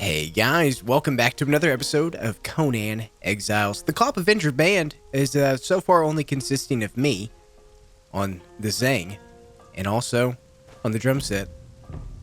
Hey guys, welcome back to another episode of Conan Exiles. The Cop Avenger band is so far only consisting of me on the Zang and also on the drum set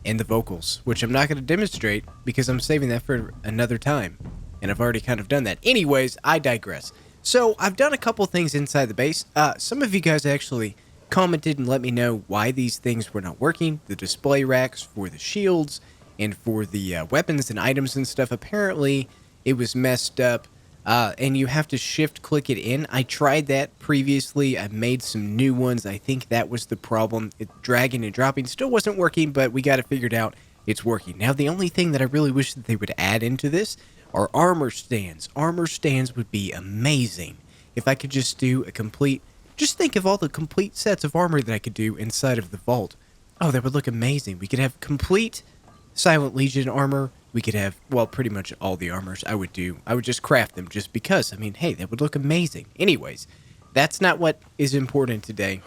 and the vocals, which I'm not going to demonstrate because I'm saving that for another time, and I've already kind of done that. Anyways, I digress. So I've done a couple things inside the base. Some of you guys actually commented and let me know why these things were not working. The display racks for the shields and for the weapons and items and stuff, apparently it was messed up, and you have to shift click it in. I tried that previously. I made some new ones. I think that was the problem. Dragging and dropping still wasn't working, but we got it figured out. It's working. Now, the only thing that I really wish that they would add into this are armor stands. Armor stands would be amazing if I could just do a complete... Just think of all the complete sets of armor that I could do inside of the vault. Oh, that would look amazing. We could have complete Silent Legion armor. We could have, well, pretty much all the armors I would do. I would just craft them just because. I mean, hey, that would look amazing. Anyways, that's not what is important today.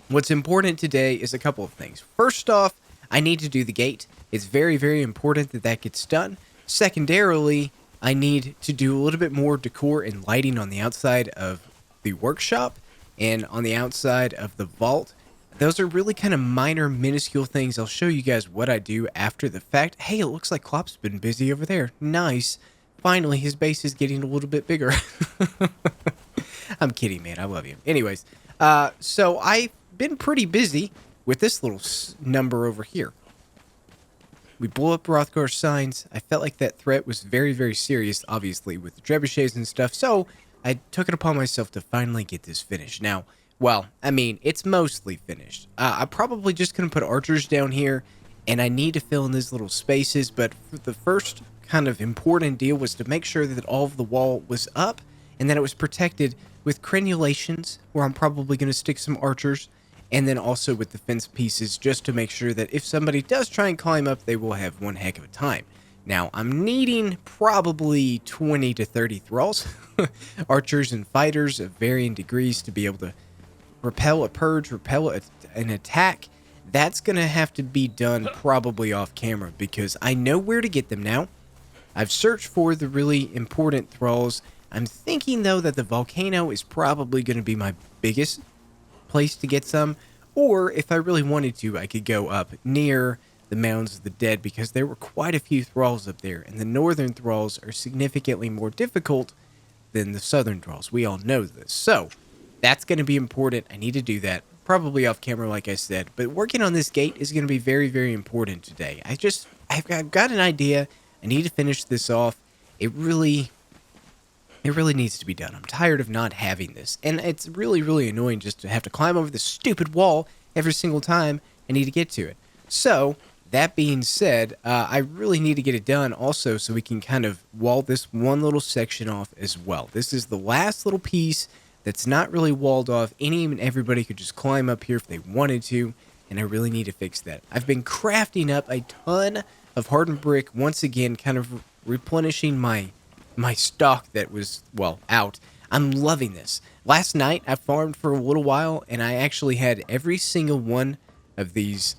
What's important today is a couple of things. First off, I need to do the gate. It's very, very important that that gets done. Secondarily, I need to do a little bit more decor and lighting on the outside of the workshop and on the outside of the vault. Those are really kind of minor, minuscule things. I'll show you guys what I do after the fact. Hey, it looks like Klopp's been busy over there. Nice. Finally, his base is getting a little bit bigger. I'm kidding, man. I love you. Anyways, so I've been pretty busy with this little number over here. We blew up Rothgar's signs. I felt like that threat was very, very serious, obviously, with the trebuchets and stuff. So I took it upon myself to finally get this finished. Now, well, I mean, it's mostly finished. I'm probably just going to put archers down here, and I need to fill in these little spaces, but for the first kind of important deal was to make sure that all of the wall was up, and that it was protected with crenulations, where I'm probably going to stick some archers, and then also with the fence pieces, just to make sure that if somebody does try and climb up, they will have one heck of a time. Now, I'm needing probably 20 to 30 thralls, archers and fighters of varying degrees to be able to repel a purge, repel an attack. That's going to have to be done probably off camera because I know where to get them now. I've searched for the really important thralls. I'm thinking, though, that the volcano is probably going to be my biggest place to get some. Or, if I really wanted to, I could go up near the Mounds of the Dead because there were quite a few thralls up there. And the northern thralls are significantly more difficult than the southern thralls. We all know this. So that's going to be important. I need to do that. Probably off camera, like I said. But working on this gate is going to be very, very important today. I've got an idea. I need to finish this off. It really needs to be done. I'm tired of not having this. And it's really, really annoying just to have to climb over this stupid wall every single time I need to get to it. So, that being said, I really need to get it done also so we can kind of wall this one little section off as well. This is the last little piece that's not really walled off. Any and everybody could just climb up here if they wanted to, and I really need to fix that. I've been crafting up a ton of hardened brick, once again, kind of replenishing my stock that was, well, out. I'm loving this. Last night, I farmed for a little while, and I actually had every single one of these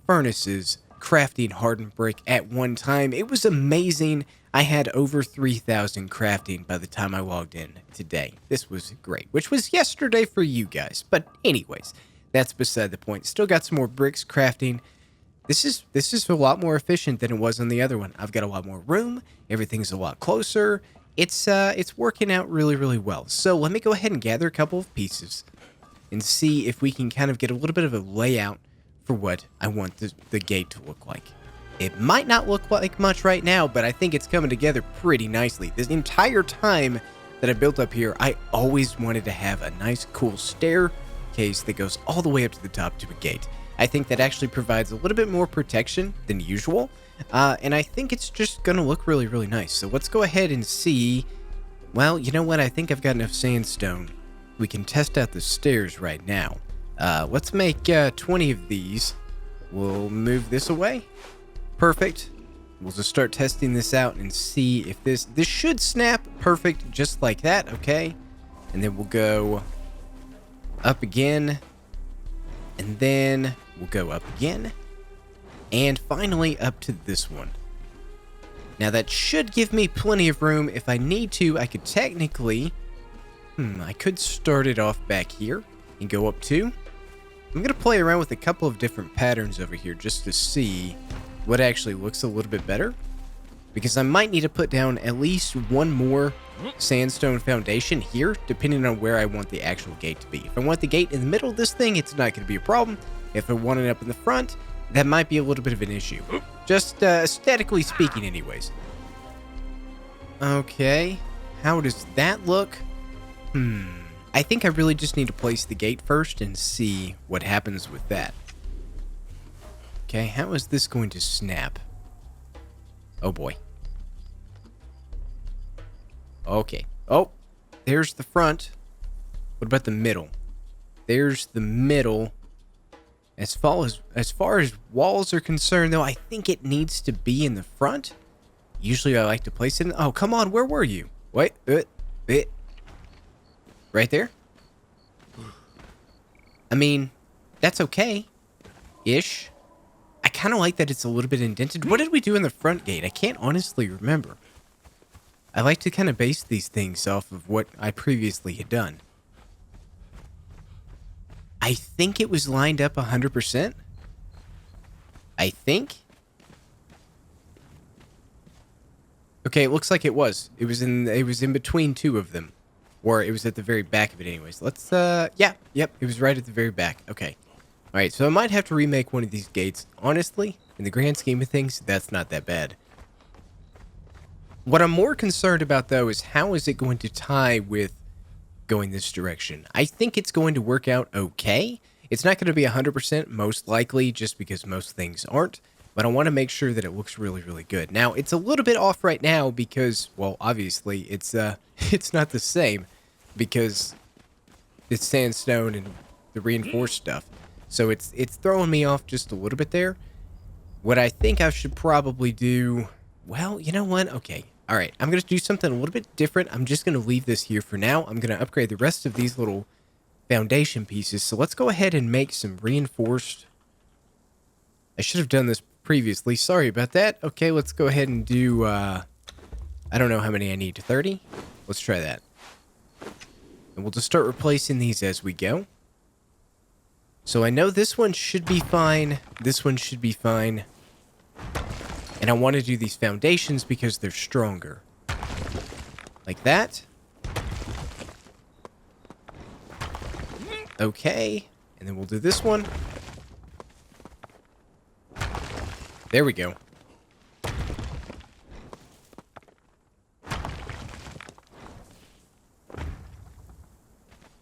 furnaces crafting hardened brick at one time. It was amazing. I had over 3,000 crafting by the time I logged in today. This was great, which was yesterday for you guys. But anyways, that's beside the point. Still got some more bricks crafting. This is a lot more efficient than it was on the other one. I've got a lot more room. Everything's a lot closer. It's working out really, really well. So let me go ahead and gather a couple of pieces and see if we can kind of get a little bit of a layout for what I want the gate to look like. It might not look like much right now, but I think it's coming together pretty nicely. This entire time that I built up here, I always wanted to have a nice, cool staircase that goes all the way up to the top to a gate. I think that actually provides a little bit more protection than usual, and I think it's just going to look really, really nice. So let's go ahead and see. Well, you know what? I think I've got enough sandstone. We can test out the stairs right now. Let's make 20 of these. We'll move this away. Perfect. We'll just start testing this out and see if this should snap perfect just like that, okay? And then we'll go up again, and then we'll go up again, and finally up to this one. Now that should give me plenty of room. If I need to, I could technically... I could start it off back here and go up 2. I'm going to play around with a couple of different patterns over here just to see what actually looks a little bit better. Because I might need to put down at least one more sandstone foundation here, depending on where I want the actual gate to be. If I want the gate in the middle of this thing, it's not going to be a problem. If I want it up in the front, that might be a little bit of an issue. Just aesthetically speaking anyways. Okay, how does that look? I think I really just need to place the gate first and see what happens with that. Okay, how is this going to snap? Oh boy. Okay. Oh, there's the front. What about the middle? There's the middle. As far as walls are concerned, though, I think it needs to be in the front. Usually I like to place it in... Oh, come on, where were you? Wait, right there? I mean, that's okay-ish. I kind of like that it's a little bit indented. What did we do in the front gate? I can't honestly remember. I like to kind of base these things off of what I previously had done. I think it was lined up 100%. I think. Okay, it looks like it was. It was in between 2 of them. Or it was at the very back of it anyways. Let's, yep, it was right at the very back. Okay. Alright, so I might have to remake one of these gates. Honestly, in the grand scheme of things, that's not that bad. What I'm more concerned about, though, is how is it going to tie with going this direction? I think it's going to work out okay. It's not going to be 100% most likely, just because most things aren't. But I want to make sure that it looks really, really good. Now, it's a little bit off right now because, well, obviously, it's not the same because it's sandstone and the reinforced stuff. So it's throwing me off just a little bit there. What I think I should probably do... Well, you know what? Okay. All right. I'm going to do something a little bit different. I'm just going to leave this here for now. I'm going to upgrade the rest of these little foundation pieces. So let's go ahead and make some reinforced... I should have done this previously. Sorry about that. Okay, let's go ahead and do... I don't know how many I need. 30? Let's try that. And we'll just start replacing these as we go. So I know this one should be fine. This one should be fine. And I want to do these foundations because they're stronger. Like that. Okay. And then we'll do this one. There we go.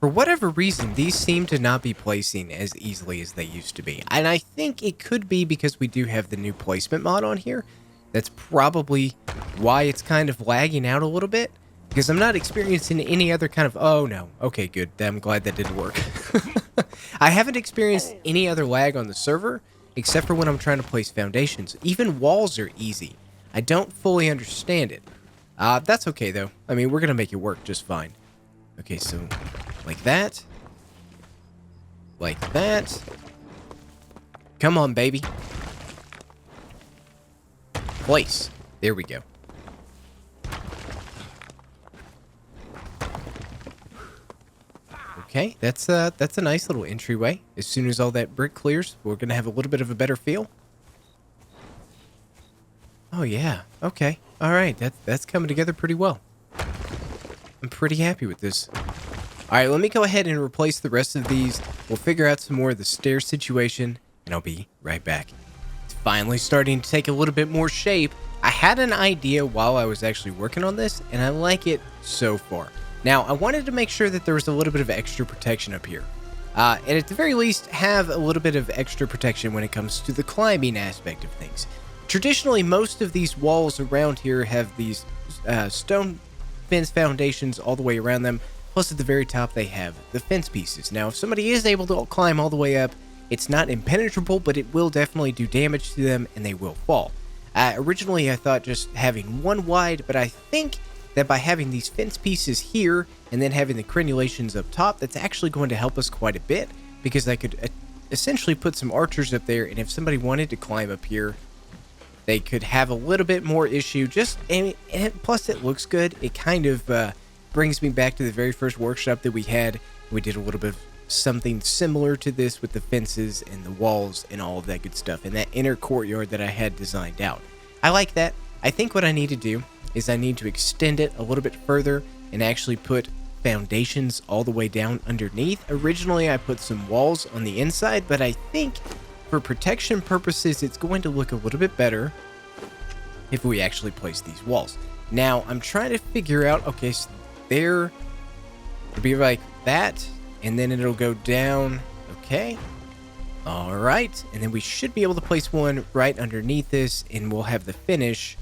For whatever reason, these seem to not be placing as easily as they used to be. And I think it could be because we do have the new placement mod on here. That's probably why it's kind of lagging out a little bit. Because I'm not experiencing any other kind of... Oh, no. Okay, good. I'm glad that didn't work. I haven't experienced any other lag on the server, except for when I'm trying to place foundations. Even walls are easy. I don't fully understand it. That's okay, though. I mean, we're going to make it work just fine. Okay, so... like that. Like that. Come on, baby. Place. There we go. Okay, that's a nice little entryway. As soon as all that brick clears, we're gonna have a little bit of a better feel. Oh yeah. Okay. All right. That's coming together pretty well. I'm pretty happy with this. All right, let me go ahead and replace the rest of these. We'll figure out some more of the stair situation, and I'll be right back. It's finally starting to take a little bit more shape. I had an idea while I was actually working on this, and I like it so far. Now, I wanted to make sure that there was a little bit of extra protection up here. And at the very least, have a little bit of extra protection when it comes to the climbing aspect of things. Traditionally, most of these walls around here have these stone fence foundations all the way around them. Plus, at the very top, they have the fence pieces. Now, if somebody is able to climb all the way up, it's not impenetrable, but it will definitely do damage to them, and they will fall. Originally, I thought just having one wide, but I think that by having these fence pieces here, and then having the crenulations up top, that's actually going to help us quite a bit, because I could essentially put some archers up there, and if somebody wanted to climb up here, they could have a little bit more issue. And plus it looks good. It kind of brings me back to the very first workshop that we had. We did a little bit of something similar to this with the fences and the walls and all of that good stuff, and that inner courtyard that I had designed out. I like that. I think what I need to do is I need to extend it a little bit further and actually put foundations all the way down underneath. Originally, I put some walls on the inside, but I think for protection purposes, it's going to look a little bit better if we actually place these walls. Now, I'm trying to figure out, okay, so there, it'll be like that, and then it'll go down, okay. All right, and then we should be able to place one right underneath this, and we'll have the finish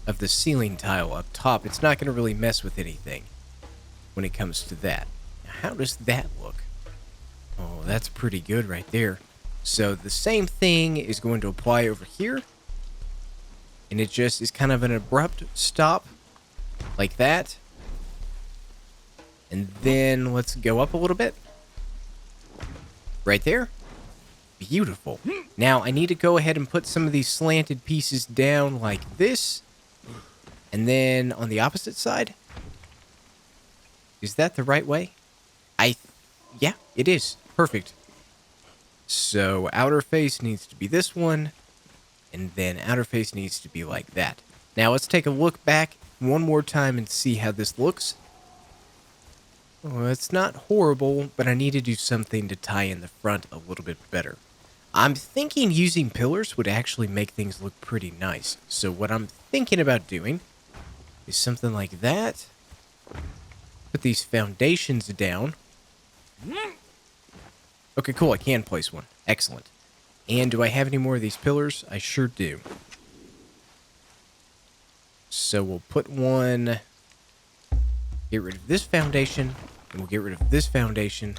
of the ceiling tile up top. It's not going to really mess with anything when it comes to that. Now, how does that look? Oh, that's pretty good right there. So the same thing is going to apply over here, and it just is kind of an abrupt stop like that. And then let's go up a little bit. Right there. Beautiful. Now I need to go ahead and put some of these slanted pieces down like this. And then on the opposite side. Is that the right way? Yeah, it is. Perfect. So outer face needs to be this one. And then outer face needs to be like that. Now let's take a look back one more time and see how this looks. Well, it's not horrible, but I need to do something to tie in the front a little bit better. I'm thinking using pillars would actually make things look pretty nice. So what I'm thinking about doing is something like that. Put these foundations down. Okay, cool. I can place one. Excellent. And do I have any more of these pillars? I sure do. So we'll put one... Get rid of this foundation, and we'll get rid of this foundation.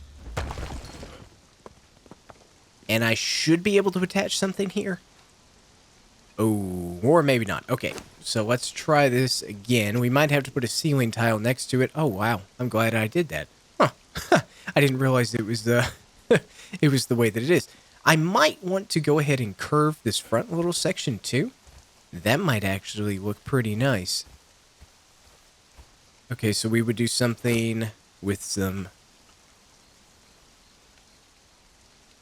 And I should be able to attach something here. Oh, or maybe not. Okay, so let's try this again. We might have to put a ceiling tile next to it. Oh, wow. I'm glad I did that. Huh. I didn't realize it was the it was the way that it is. I might want to go ahead and curve this front little section too. That might actually look pretty nice. Okay, so we would do something with some...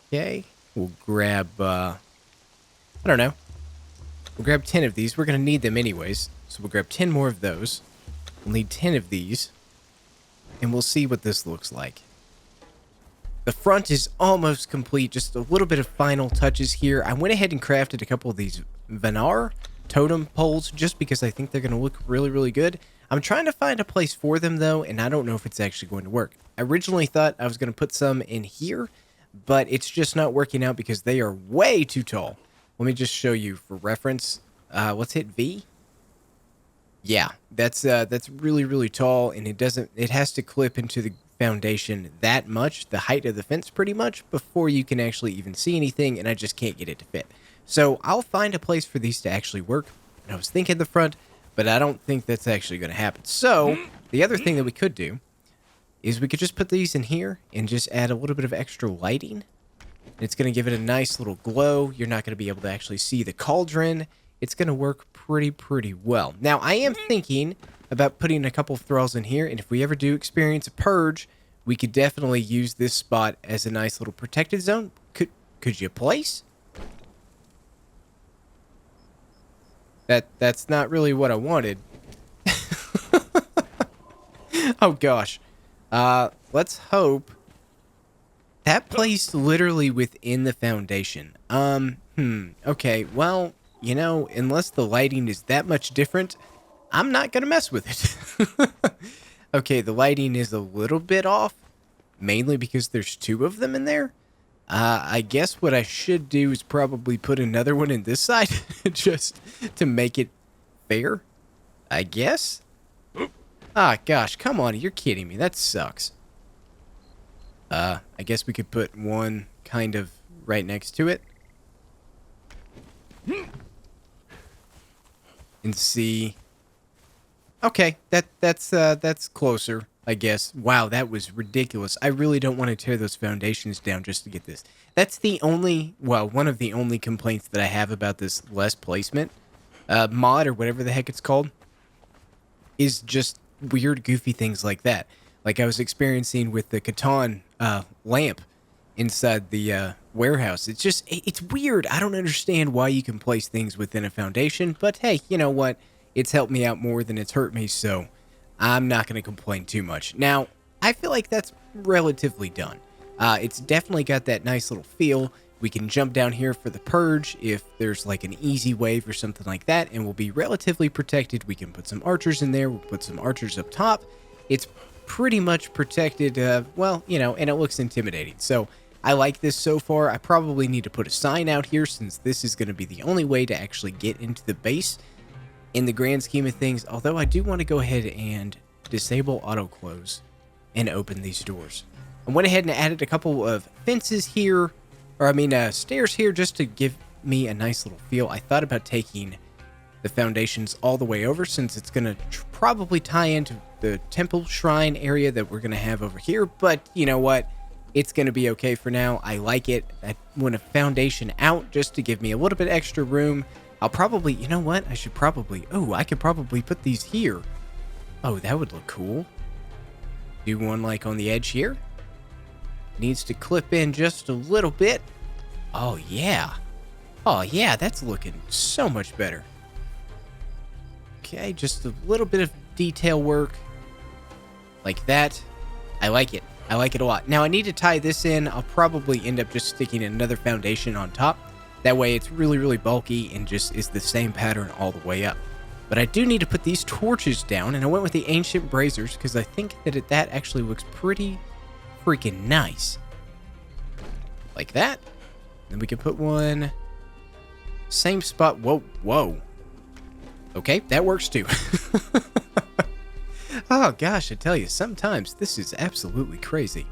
Okay, we'll grab, I don't know. We'll grab 10 of these. We're going to need them anyways. So we'll grab 10 more of those. We'll need 10 of these. And we'll see what this looks like. The front is almost complete. Just a little bit of final touches here. I went ahead and crafted a couple of these Venar totem poles just because I think they're going to look really, really good. I'm trying to find a place for them, though, and I don't know if it's actually going to work. I originally thought I was going to put some in here, but it's just not working out because they are way too tall. Let me just show you for reference. Let's hit V. Yeah, that's really, really tall, and it has to clip into the foundation that much, the height of the fence pretty much, before you can actually even see anything, and I just can't get it to fit. So I'll find a place for these to actually work. And I was thinking the front, but I don't think that's actually going to happen. So the other thing that we could do is we could just put these in here and just add a little bit of extra lighting. And it's going to give it a nice little glow. You're not going to be able to actually see the cauldron. It's going to work pretty well. Now, I am thinking about putting a couple of thralls in here, and if we ever do experience a purge, we could definitely use this spot as a nice little protected zone. Could you place? That's not really what I wanted. Oh gosh. Let's hope that placed literally within the foundation. Okay, well, you know, unless the lighting is that much different, I'm not gonna mess with it. Okay, the lighting is a little bit off, mainly because there's two of them in there. I guess what I should do is probably put another one in this side, just to make it fair, I guess. Ah, gosh, come on, you're kidding me, that sucks. I guess we could put one kind of right next to it. And see. Okay, that's closer. I guess. Wow, that was ridiculous. I really don't want to tear those foundations down just to get this. That's the only, well, one of the only complaints that I have about this less placement mod, or whatever the heck it's called, is just weird, goofy things like that. Like I was experiencing with the Catan lamp inside the warehouse. It's just, it's weird. I don't understand why you can place things within a foundation, but hey, you know what? It's helped me out more than it's hurt me, so I'm not going to complain too much. Now, I feel like that's relatively done. It's definitely got that nice little feel. We can jump down here for the purge if there's like an easy wave or something like that, and we'll be relatively protected. We can put some archers in there. We'll put some archers up top. It's pretty much protected, well, you know, and it looks intimidating. So I like this so far. I probably need to put a sign out here since this is going to be the only way to actually get into the base in the grand scheme of things. Although I do want to go ahead and disable auto close and open these doors. I went ahead and added a couple of fences here, or I mean stairs here, just to give me a nice little feel. I thought about taking the foundations all the way over since it's going to probably tie into the temple shrine area that we're going to have over here, but you know what? It's going to be okay for now. I like it. I want a foundation out just to give me a little bit extra room. I'll probably, you know what? I should probably, oh, I could probably put these here. Oh, that would look cool. Do one like on the edge here. Needs to clip in just a little bit. Oh, yeah. Oh, yeah, that's looking so much better. Okay, just a little bit of detail work. Like that. I like it. I like it a lot. Now, I need to tie this in. I'll probably end up just sticking another foundation on top. That way, it's really, really bulky and just is the same pattern all the way up. But I do need to put these torches down, and I went with the ancient braziers because I think that that actually looks pretty freaking nice. Like that. Then we can put one same spot. Whoa, whoa. Okay, that works too. Oh gosh, I tell you, sometimes this is absolutely crazy.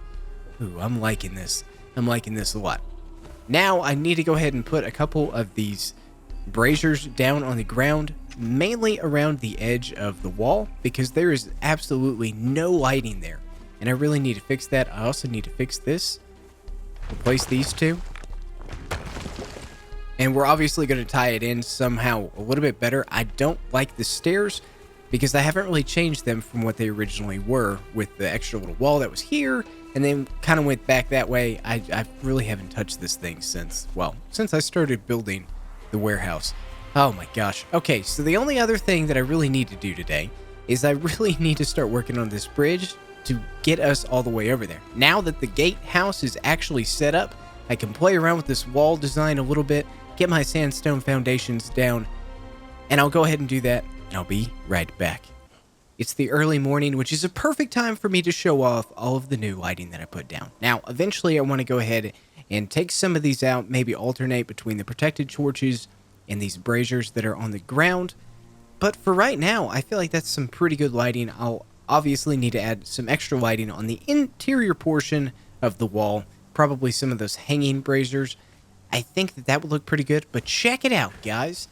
Ooh, I'm liking this. I'm liking this a lot. Now I need to go ahead and put a couple of these braziers down on the ground, mainly around the edge of the wall, because there is absolutely no lighting there. And I really need to fix that. I also need to fix this. Replace these two. And we're obviously going to tie it in somehow a little bit better. I don't like the stairs because I haven't really changed them from what they originally were with the extra little wall that was here and then kind of went back that way. I really haven't touched this thing since I started building the warehouse. Oh my gosh. Okay, so the only other thing that I really need to do today is I really need to start working on this bridge to get us all the way over there. Now that the gatehouse is actually set up, I can play around with this wall design a little bit, get my sandstone foundations down, and I'll go ahead and do that, and I'll be right back. It's the early morning, which is a perfect time for me to show off all of the new lighting that I put down. Now, eventually I want to go ahead and take some of these out, maybe alternate between the protected torches and these braziers that are on the ground. But for right now, I feel like that's some pretty good lighting. I'll obviously need to add some extra lighting on the interior portion of the wall, probably some of those hanging braziers. I think that would look pretty good, but check it out, guys.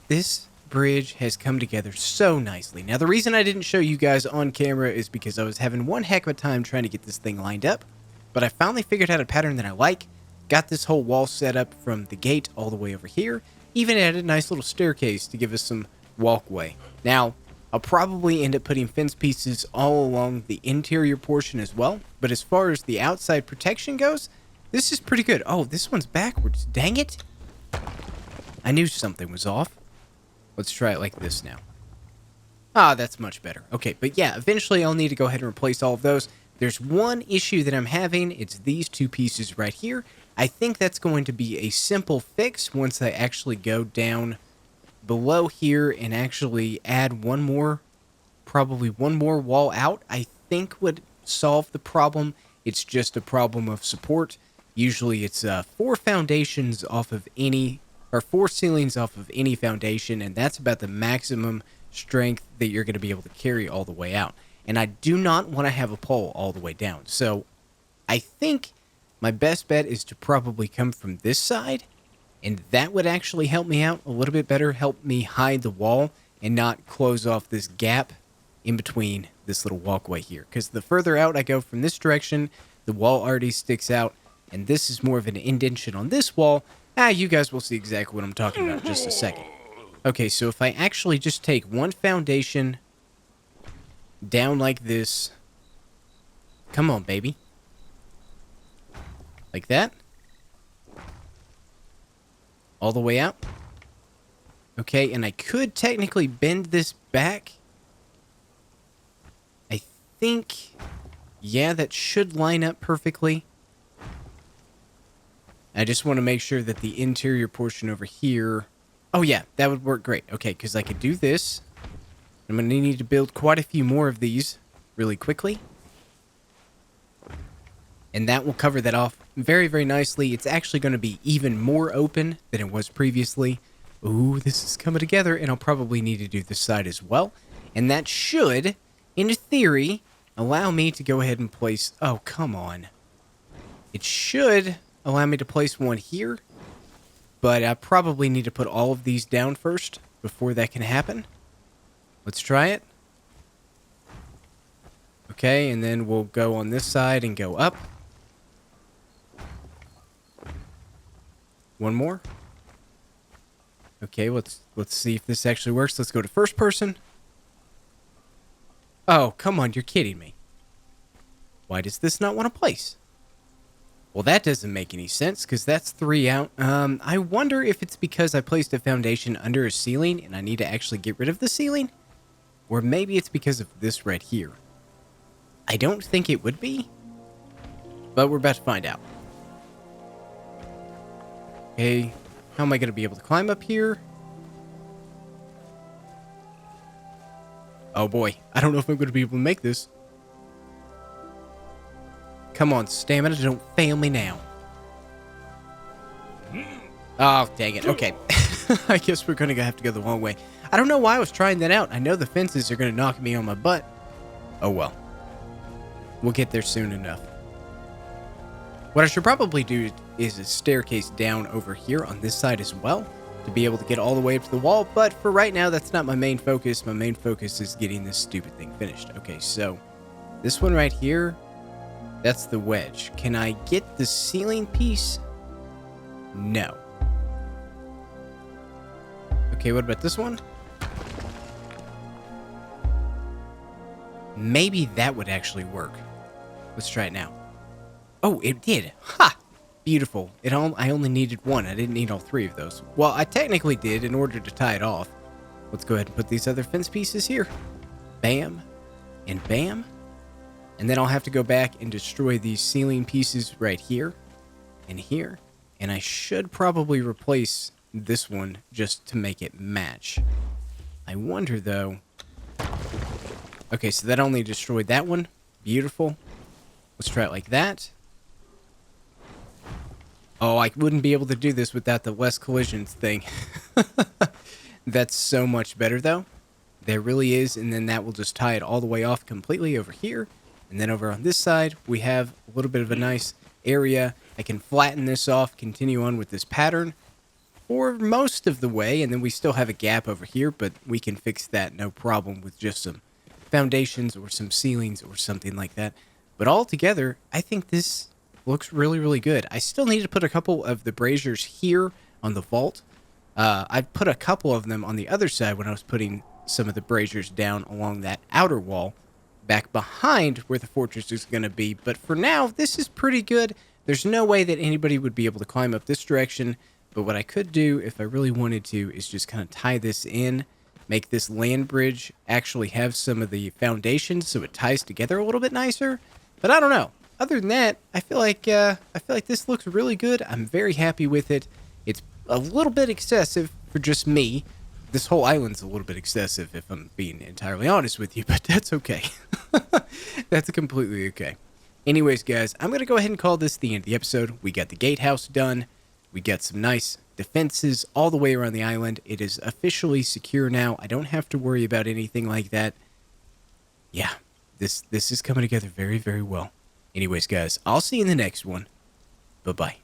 This bridge has come together so nicely. Now, the reason I didn't show you guys on camera is because I was having one heck of a time trying to get this thing lined up, but I finally figured out a pattern that I like, got this whole wall set up from the gate all the way over here, even added a nice little staircase to give us some walkway. Now, I'll probably end up putting fence pieces all along the interior portion as well, but as far as the outside protection goes, this is pretty good. Oh, this one's backwards. Dang it. I knew something was off. Let's try it like this now. Ah, that's much better. Okay, but yeah, eventually I'll need to go ahead and replace all of those. There's one issue that I'm having. It's these two pieces right here. I think that's going to be a simple fix once I actually go down below here and actually add one more, probably one more wall out. I think would solve the problem. It's just a problem of support. Usually it's 4 foundations off of any, or 4 ceilings off of any foundation, and that's about the maximum strength that you're going to be able to carry all the way out. And I do not want to have a pole all the way down. So I think my best bet is to probably come from this side, and that would actually help me out a little bit better, help me hide the wall and not close off this gap in between this little walkway here. Because the further out I go from this direction, the wall already sticks out. And this is more of an indentation on this wall. You guys will see exactly what I'm talking about in just a second. Okay, so if I actually just take one foundation down like this. Come on, baby. Like that. All the way out. Okay, and I could technically bend this back. I think, yeah, that should line up perfectly. I just want to make sure that the interior portion over here... Oh, yeah, that would work great. Okay, because I could do this. I'm going to need to build quite a few more of these really quickly. And that will cover that off very, very nicely. It's actually going to be even more open than it was previously. Ooh, this is coming together, and I'll probably need to do this side as well. And that should, in theory, allow me to go ahead and place... Oh, come on. It should allow me to place one here, but I probably need to put all of these down first before that can happen. Let's try it. Okay, and then we'll go on this side and go up. One more. Okay, let's see if this actually works. Let's go to first person. Oh, come on, you're kidding me. Why does this not want to place? Well, that doesn't make any sense, because that's 3 out. I wonder if it's because I placed a foundation under a ceiling, and I need to actually get rid of the ceiling? Or maybe it's because of this right here. I don't think it would be, but we're about to find out. Okay, how am I going to be able to climb up here? Oh boy, I don't know if I'm going to be able to make this. Come on, stamina, don't fail me now. Oh, dang it. Okay. I guess we're going to have to go the long way. I don't know why I was trying that out. I know the fences are going to knock me on my butt. Oh, well. We'll get there soon enough. What I should probably do is a staircase down over here on this side as well to be able to get all the way up to the wall. But for right now, that's not my main focus. My main focus is getting this stupid thing finished. Okay, so this one right here... That's the wedge. Can I get the ceiling piece? No. Okay, what about this one? Maybe that would actually work. Let's try it now. Oh, it did. Ha! Beautiful. I only needed one. I didn't need all 3 of those. Well, I technically did in order to tie it off. Let's go ahead and put these other fence pieces here. Bam. And bam. And then I'll have to go back and destroy these ceiling pieces right here and here. And I should probably replace this one just to make it match. I wonder, though... Okay, so that only destroyed that one. Beautiful. Let's try it like that. Oh, I wouldn't be able to do this without the less collisions thing. That's so much better, though. There really is. And then that will just tie it all the way off completely over here. And then over on this side, we have a little bit of a nice area. I can flatten this off, continue on with this pattern for most of the way. And then we still have a gap over here, but we can fix that no problem with just some foundations or some ceilings or something like that. But all together, I think this looks really, really good. I still need to put a couple of the braziers here on the vault. I put a couple of them on the other side when I was putting some of the braziers down along that outer wall. Back behind where the fortress is going to be. But for now, this is pretty good. There's no way that anybody would be able to climb up this direction. But what I could do, if I really wanted to, is just kind of tie this in. Make this land bridge actually have some of the foundations so it ties together a little bit nicer. But I don't know. Other than that, I feel like this looks really good. I'm very happy with it. It's a little bit excessive for just me. This whole island's a little bit excessive, if I'm being entirely honest with you, but that's okay. That's completely okay. Anyways, guys, I'm going to go ahead and call this the end of the episode. We got the gatehouse done. We got some nice defenses all the way around the island. It is officially secure now. I don't have to worry about anything like that. Yeah, this is coming together very, very well. Anyways, guys, I'll see you in the next one. Bye-bye.